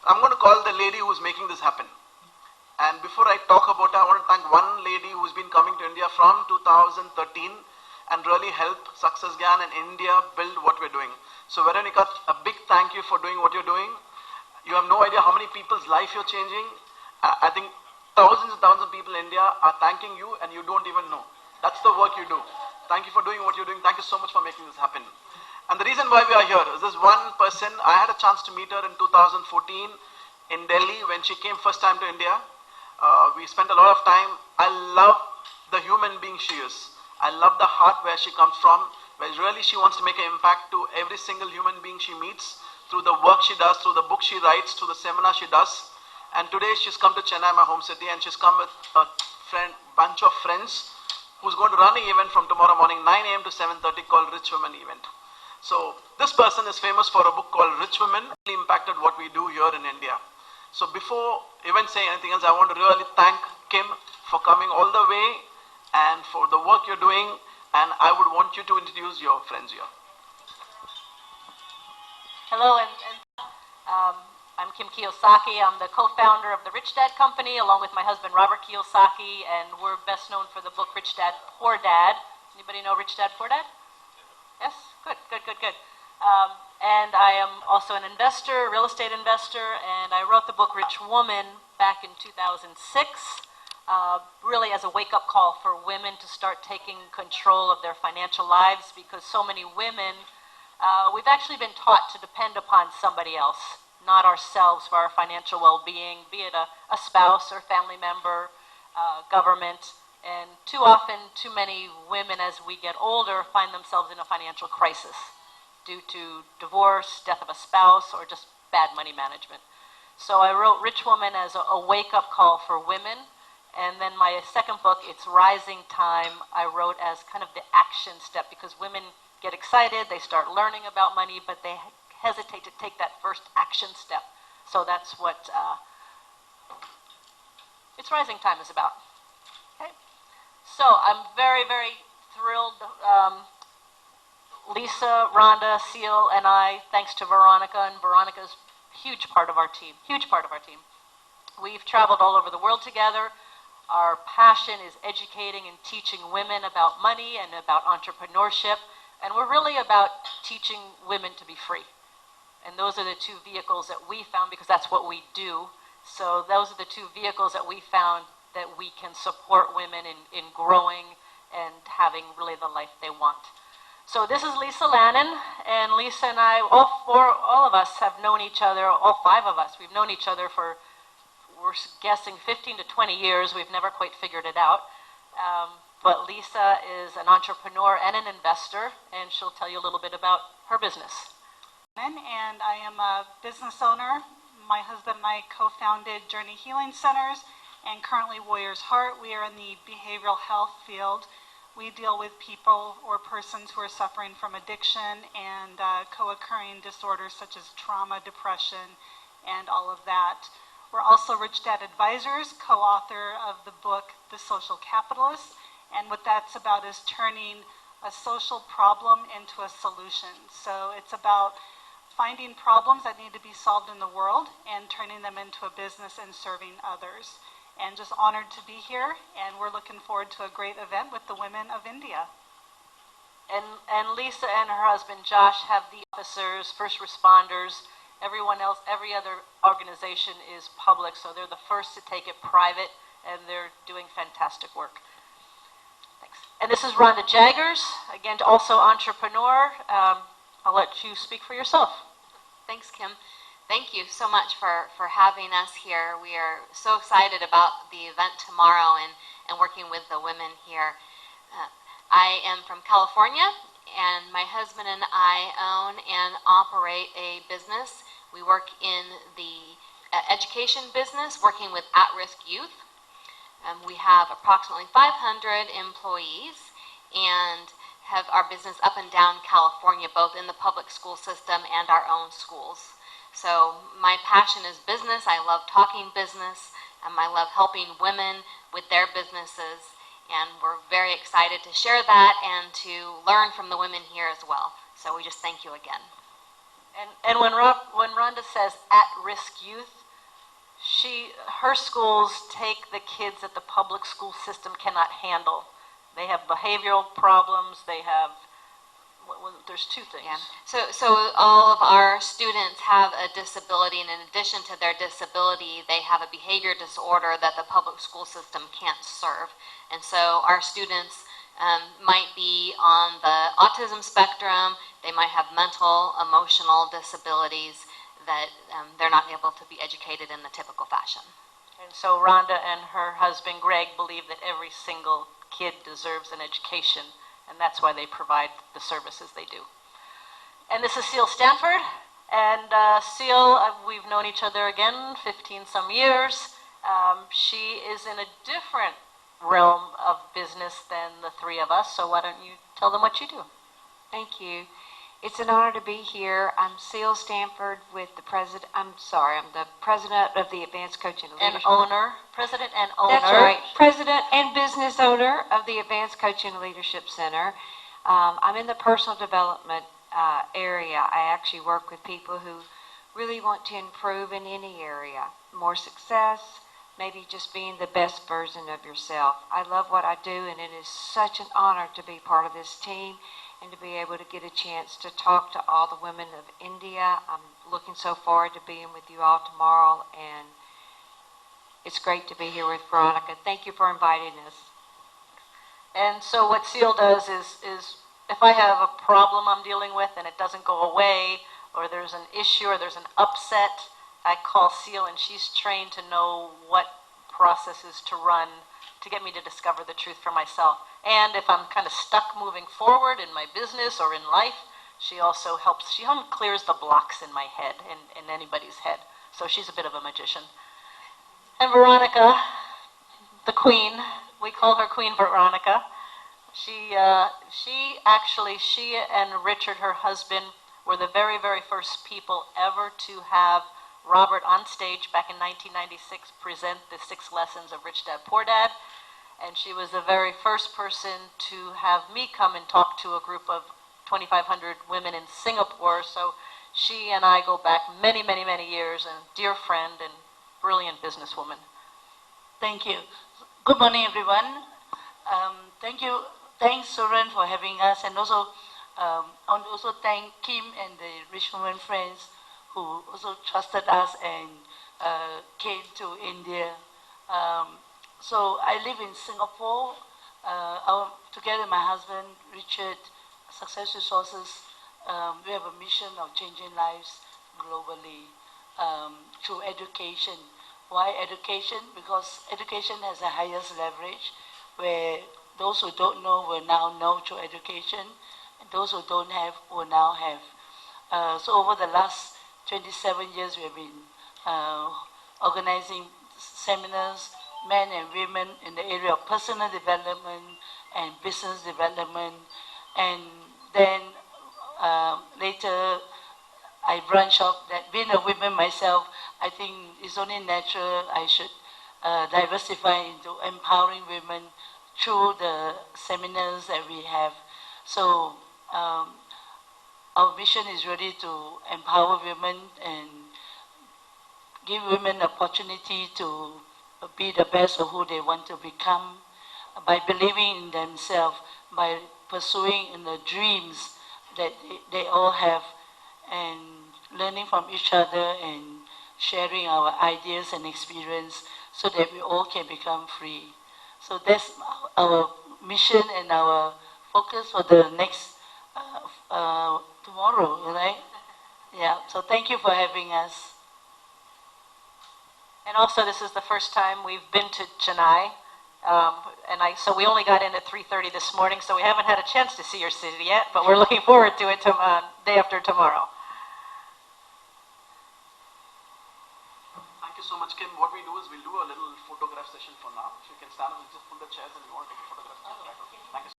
I'm going to call the lady who's making this happen. And before I talk about her, I want to thank one lady who's been coming to India from 2013 and really help Success Gyan and India build what we're doing. So Veronica, a big thank you for doing what you're doing. You have no idea how many people's life you're changing. I think thousands and thousands of people in India are thanking you and you don't even know. That's the work you do. Thank you for doing what you're doing. Thank you so much for making this happen. And the reason why we are here is this one person. I had a chance to meet her in 2014 in Delhi when she came first time to India. We spent a lot of time. I love the human being she is. I love the heart where she comes from, where really she wants to make an impact to every single human being she meets through the work she does, through the book she writes, through the seminar she does. And today she's come to Chennai, my home city, and she's come with a bunch of friends who's going to run an event from tomorrow morning, 9 a.m. to 7:30 called Rich Women Event. So this person is famous for a book called Rich Women, really impacted what we do here in India. So before even saying anything else, I want to really thank Kim for coming all the way and for the work you're doing. And I would want you to introduce your friends here. Hello, I'm Kim Kiyosaki. I'm the co-founder of the Rich Dad Company, along with my husband Robert Kiyosaki, and we're best known for the book Rich Dad, Poor Dad. Anybody know Rich Dad, Poor Dad? Yes? Good. And I am also an investor, real estate investor, and I wrote the book Rich Woman back in 2006, really as a wake-up call for women to start taking control of their financial lives, because so many women, we've actually been taught to depend upon somebody else, not ourselves, for our financial well-being, be it a spouse or family member, government. And too often, too many women as we get older find themselves in a financial crisis due to divorce, death of a spouse, or just bad money management. So I wrote Rich Woman as a wake-up call for women. And then my second book, It's Rising Time, I wrote as kind of the action step, because women get excited, they start learning about money, but they hesitate to take that first action step. So that's what It's Rising Time is about. Okay. So I'm very, very thrilled. Lisa, Rhonda, Seal, and I, thanks to Veronica, and Veronica's a huge part of our team, We've traveled all over the world together. Our passion is educating and teaching women about money and about entrepreneurship, and we're really about teaching women to be free. And those are the two vehicles that we found, because that's what we do. So those are the two vehicles that we found that we can support women in growing and having really the life they want. So this is Lisa Lannon, and Lisa and I, all of us have known each other, all five of us, we've known each other for, we're guessing 15 to 20 years. We've never quite figured it out. But Lisa is an entrepreneur and an investor, and she'll tell you a little bit about her business. And I am a business owner. My husband and I co-founded Journey Healing Centers and currently Warrior's Heart. We are in the behavioral health field. We deal with people or persons who are suffering from addiction and co-occurring disorders such as trauma, depression, and all of that. We're also Rich Dad Advisors, co-author of the book The Social Capitalist, and what that's about is turning a social problem into a solution. So it's about finding problems that need to be solved in the world and turning them into a business and serving others. And just honored to be here, and we're looking forward to a great event with the women of India. And Lisa and her husband Josh have the officers, first responders, everyone else, every other organization is public, so they're the first to take it private, and they're doing fantastic work. Thanks. And this is Rhonda Jaggers, again, also entrepreneur. I'll let you speak for yourself. Thanks, Kim. Thank you so much for having us here. We are so excited about the event tomorrow and working with the women here. I am from California, and my husband and I own and operate a business. We work in the education business, working with at-risk youth. We have approximately 500 employees and have our business up and down California, both in the public school system and our own schools. So my passion is business. I love talking business. I love helping women with their businesses. And we're very excited to share that and to learn from the women here as well. So we just thank you again. And when Rhonda says at-risk youth, her schools take the kids that the public school system cannot handle. They have behavioral problems. They have, there's two things. Yeah. So all of our students have a disability, and in addition to their disability, they have a behavior disorder that the public school system can't serve. And so our students might be on the autism spectrum. They might have mental, emotional disabilities that they're not able to be educated in the typical fashion. And so Rhonda and her husband Greg believe that every single kid deserves an education, and that's why they provide the services they do. And this is Seal Stanford, and Seal, we've known each other again 15 some years. She is in a different realm of business than the three of us, so why don't you tell them what you do? Thank you. It's an honor to be here. I'm Seal Stanford with the president. I'm the president of the Advanced Coaching and Leadership. President and owner. That's right. President and business owner of the Advanced Coaching and Leadership Center. I'm in the personal development area. I actually work with people who really want to improve in any area. More success, maybe just being the best version of yourself. I love what I do, and it is such an honor to be part of this team and to be able to get a chance to talk to all the women of India. I'm looking so forward to being with you all tomorrow, and it's great to be here with Veronica. Thank you for inviting us. And so what Seal does is if I have a problem I'm dealing with and it doesn't go away, or there's an issue or there's an upset, I call Seal, and she's trained to know what processes to run to get me to discover the truth for myself. And if I'm kind of stuck moving forward in my business or in life, she also helps. She clears the blocks in my head, in anybody's head. So she's a bit of a magician. And Veronica, the queen, we call her Queen Veronica. She and Richard, her husband, were the very, very first people ever to have Robert on stage back in 1996 present the 6 lessons of Rich Dad Poor Dad. And she was the very first person to have me come and talk to a group of 2,500 women in Singapore. So she and I go back many, many, many years, and dear friend and brilliant businesswoman. Thank you. Good morning, everyone. Thank you. Thanks, Soren, for having us. And also, I want to also thank Kim and the Rich Women Friends who also trusted us and came to India. So I live in Singapore. Together with my husband, Richard, Success Resources, we have a mission of changing lives globally through education. Why education? Because education has the highest leverage, where those who don't know will now know through education, and those who don't have will now have. So over the last 27 years, we have been organizing seminars, men and women, in the area of personal development and business development. And then later, I branched off that being a woman myself, I think it's only natural I should diversify into empowering women through the seminars that we have. So our mission is really to empower women and give women opportunity to be the best of who they want to become by believing in themselves, by pursuing in the dreams that they all have, and learning from each other and sharing our ideas and experience so that we all can become free. So that's our mission and our focus for the next tomorrow, right? Yeah, so thank you for having us. And also, this is the first time we've been to Chennai. So we only got in at 3:30 this morning, so we haven't had a chance to see your city yet, but we're looking forward to it day after tomorrow. Thank you so much, Kim. What we do is we'll do a little photograph session for now. If you can stand up and just pull the chairs and we want to take a photograph. Thank you.